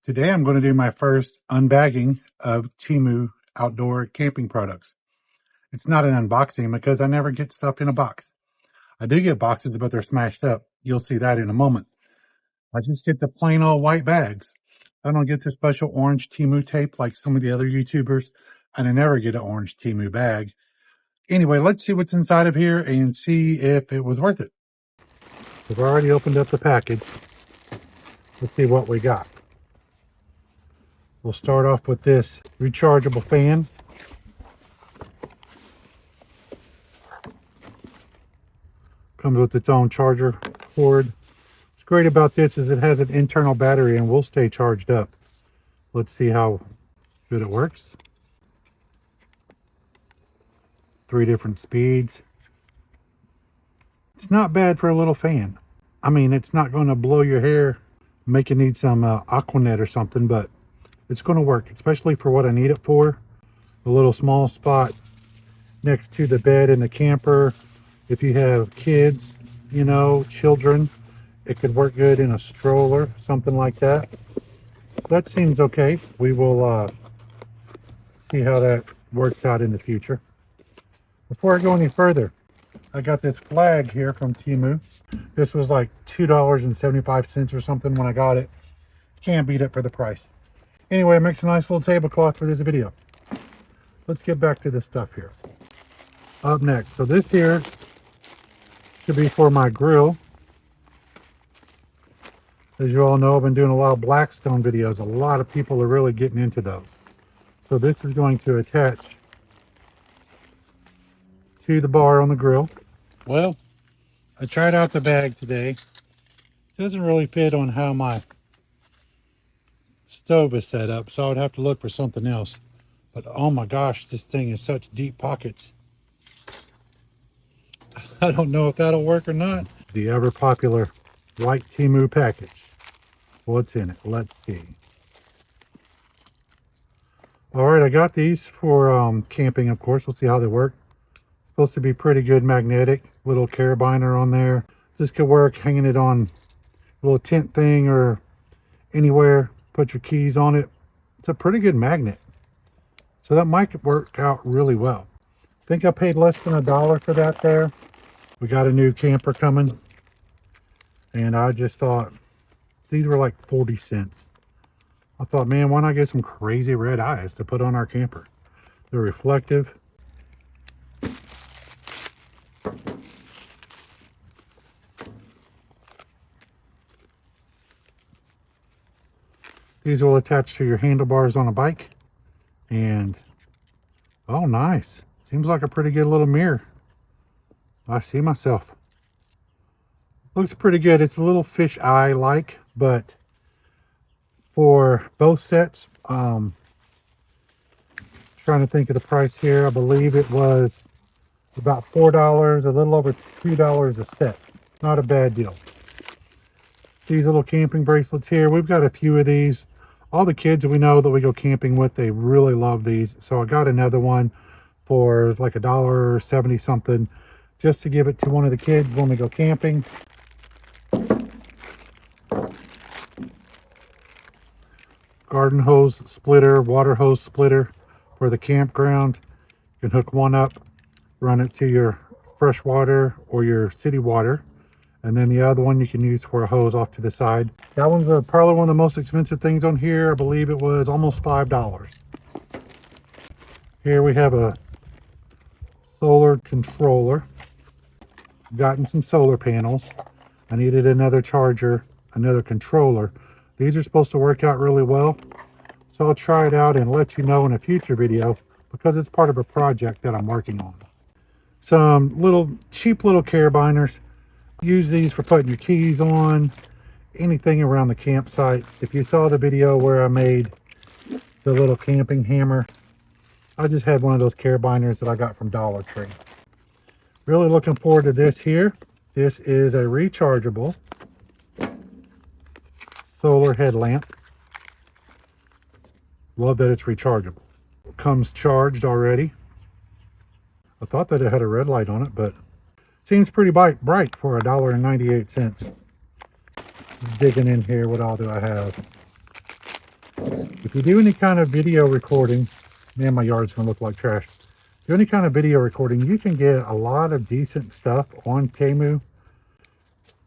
Today I'm going to do my first unbagging of Temu outdoor camping products. It's not an unboxing because I never get stuff in a box. I do get boxes, but they're smashed up. You'll see that in a moment. I just get the plain old white bags. I don't get the special orange Temu tape like some of the other YouTubers, and I never get an orange Temu bag. Anyway, let's see what's inside of here and see if it was worth it. I've already opened up the package. Let's see what we got. We'll start off with this rechargeable fan. Comes with its own charger cord. What's great about this is it has an internal battery and will stay charged up. Let's see how good it works. 3 different speeds. It's not bad for a little fan. I mean, it's not going to blow your hair, make you need some Aquanet or something, but it's going to work, especially for what I need it for. A little small spot next to the bed in the camper. If you have kids, you know, children, it could work good in a stroller, something like that. That seems okay. We will see how that works out in the future. Before I go any further, I got this flag here from Temu. This was like $2.75 or something when I got it. Can't beat it for the price. Anyway, it makes a nice little tablecloth for this video. Let's get back to this stuff here. Up next, so this here should be for my grill. As you all know, I've been doing a lot of Blackstone videos. A lot of people are really getting into those. So this is going to attach to the bar on the grill. Well, I tried out the bag today. It doesn't really fit on how my stove is set up, so I would have to look for something else. But oh my gosh, this thing is such deep pockets. I don't know if that'll work or not. The ever popular white Temu package. What's in it? Let's see. Alright, I got these for camping, of course. We'll see how they work. Supposed to be pretty good magnetic. Little carabiner on there. This could work hanging it on a little tent thing or anywhere. Put your keys on it. It's a pretty good magnet. So that might work out really well. I think I paid less than $1 for that there. We got a new camper coming. And I just thought, these were like 40 cents. I thought, man, why not get some crazy red eyes to put on our camper? They're reflective. These will attach to your handlebars on a bike. And, oh, nice. Seems like a pretty good little mirror. I see myself. Looks pretty good. It's a little fish eye like, but for both sets, trying to think of the price here. I believe it was about $4, a little over $2 a set. Not a bad deal. These little camping bracelets here, we've got a few of these. All the kids that we know that we go camping with, they really love these. So I got another one for like $1.70 something, just to give it to one of the kids when we go camping. Garden hose splitter, water hose splitter for the campground. You can hook one up, run it to your fresh water or your city water. And then the other one you can use for a hose off to the side. That one's probably one of the most expensive things on here. I believe it was almost $5. Here we have a solar controller. Gotten some solar panels. I needed another charger, another controller. These are supposed to work out really well. So I'll try it out and let you know in a future video because it's part of a project that I'm working on. Some little cheap little carabiners. Use these for putting your keys on, anything around the campsite. If you saw the video where I made the little camping hammer, I just had one of those carabiners that I got from Dollar Tree. Really looking forward to this here. This is a rechargeable solar headlamp. Love that it's rechargeable. It comes charged already. I thought that it had a red light on it, but seems pretty bright for $1.98. Digging in here, what all do I have? If you do any kind of video recording, man, my yard's gonna look like trash. Do any kind of video recording, you can get a lot of decent stuff on Temu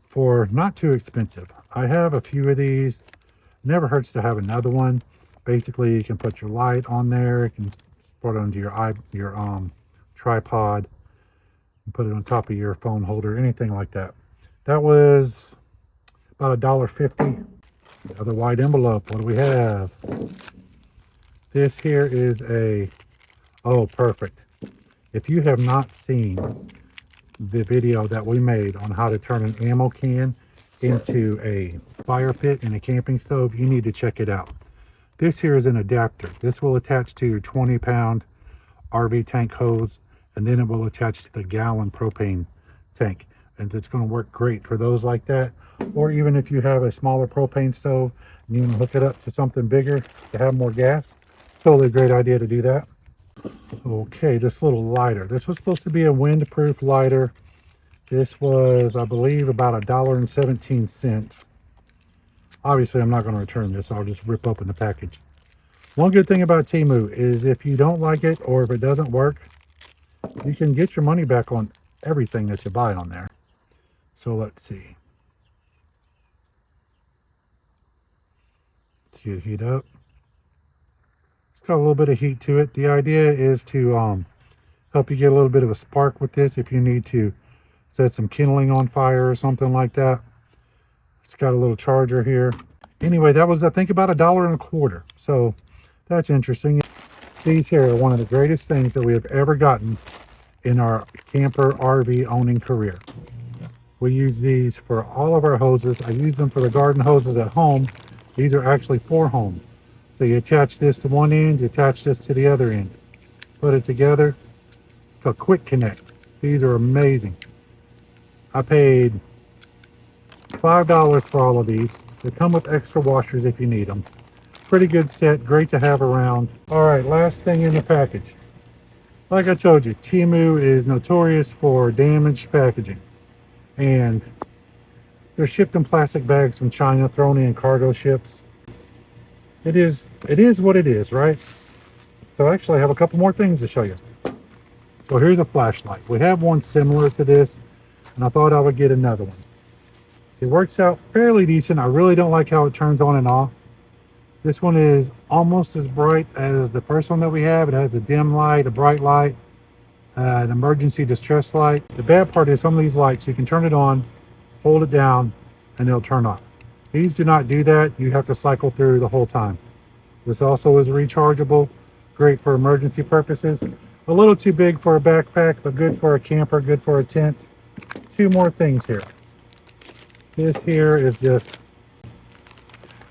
for not too expensive. I have a few of these. Never hurts to have another one. Basically, you can put your light on there. You can put it onto your tripod and put it on top of your phone holder, anything like that. That was about $1.50. The other white envelope, what do we have? This here is oh, perfect. If you have not seen the video that we made on how to turn an ammo can into a fire pit in a camping stove, you need to check it out. This here is an adapter. This will attach to your 20-pound RV tank hose, and then it will attach to the gallon propane tank. And it's going to work great for those like that. Or even if you have a smaller propane stove and you want to hook it up to something bigger to have more gas, totally a great idea to do that. Okay, this little lighter. This was supposed to be a windproof lighter. This was, I believe, about $1.17. Obviously, I'm not going to return this. I'll just rip open the package. One good thing about Temu is if you don't like it or if it doesn't work, you can get your money back on everything that you buy on there. So let's see. Let's get it heat up. It's got a little bit of heat to it. The idea is to help you get a little bit of a spark with this if you need to set some kindling on fire or something like that. It's got a little charger here. Anyway, that was, I think, about $1.25. So that's interesting. These here are one of the greatest things that we have ever gotten in our camper RV owning career. We use these for all of our hoses. I use them for the garden hoses at home. These are actually for home. So you attach this to one end, you attach this to the other end. Put it together. It's called Quick Connect. These are amazing. I paid $5 for all of these. They come with extra washers if you need them. Pretty good set, great to have around. All right, last thing in the package. Like I told you, Temu is notorious for damaged packaging. And they're shipped in plastic bags from China, thrown in cargo ships. It is what it is, right? So actually I have a couple more things to show you. So here's a flashlight. We have one similar to this, and I thought I would get another one. It works out fairly decent. I really don't like how it turns on and off. This one is almost as bright as the first one that we have. It has a dim light, a bright light, an emergency distress light. The bad part is some of these lights, you can turn it on, hold it down, and it'll turn off. These do not do that. You have to cycle through the whole time. This also is rechargeable, great for emergency purposes. A little too big for a backpack, but good for a camper, good for a tent. Two more things here. This here is just,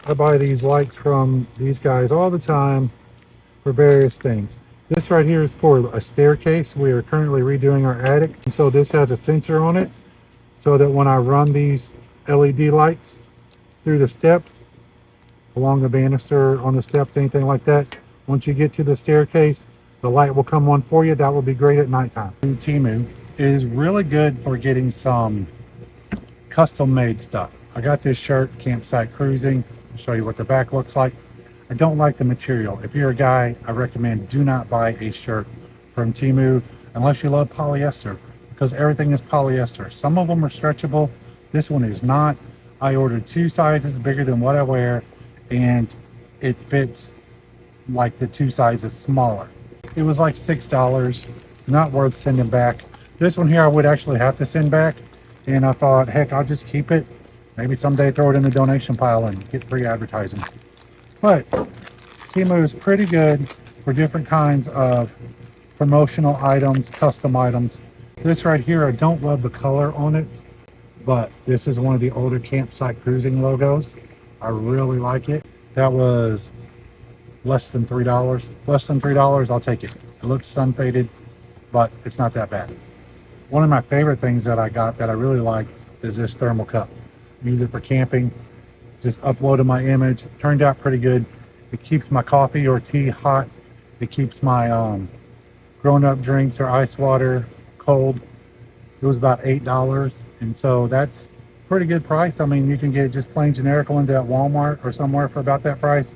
I buy these lights from these guys all the time for various things. This right here is for a staircase. We are currently redoing our attic. And so this has a sensor on it so that when I run these LED lights through the steps, along the banister, on the steps, anything like that, once you get to the staircase, the light will come on for you. That will be great at nighttime. Temu is really good for getting some custom made stuff. I got this shirt, Campsite Cruising. I'll show you what the back looks like. I don't like the material. If you're a guy, I recommend do not buy a shirt from Temu unless you love polyester, because everything is polyester. Some of them are stretchable. This one is not. I ordered 2 sizes bigger than what I wear, and it fits like the 2 sizes smaller. It was like $6, not worth sending back. This one here I would actually have to send back, and I thought, heck, I'll just keep it. Maybe someday throw it in the donation pile and get free advertising. But Temu is pretty good for different kinds of promotional items, custom items. This right here, I don't love the color on it, but this is one of the older Campsite Cruising logos. I really like it. That was less than $3. Less than $3, I'll take it. It looks sun faded, but it's not that bad. One of my favorite things that I got that I really like is this thermal cup. Use it for camping. Just uploaded my image. Turned out pretty good. It keeps my coffee or tea hot. It keeps my grown-up drinks or ice water cold. It was about $8, and so that's pretty good price. I mean, you can get just plain generic ones at Walmart or somewhere for about that price.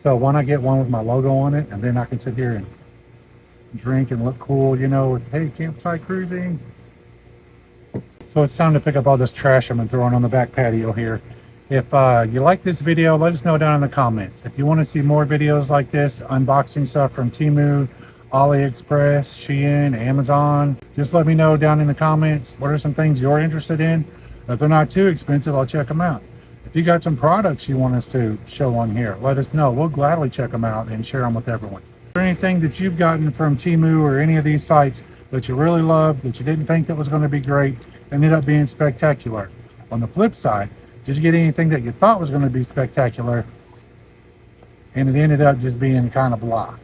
So why not get one with my logo on it, and then I can sit here and drink and look cool, you know, hey, campsite cruising. So it's time to pick up all this trash I've been throwing on the back patio here. If you like this video, let us know down in the comments. If you want to see more videos like this, unboxing stuff from Temu, AliExpress, Shein, Amazon, just let me know down in the comments what are some things you're interested in. If they're not too expensive, I'll check them out. If you got some products you want us to show on here, let us know. We'll gladly check them out and share them with everyone. Is there anything that you've gotten from Temu or any of these sites that you really loved, that you didn't think that was going to be great, ended up being spectacular? On the flip side, did you get anything that you thought was going to be spectacular and it ended up just being kind of blah?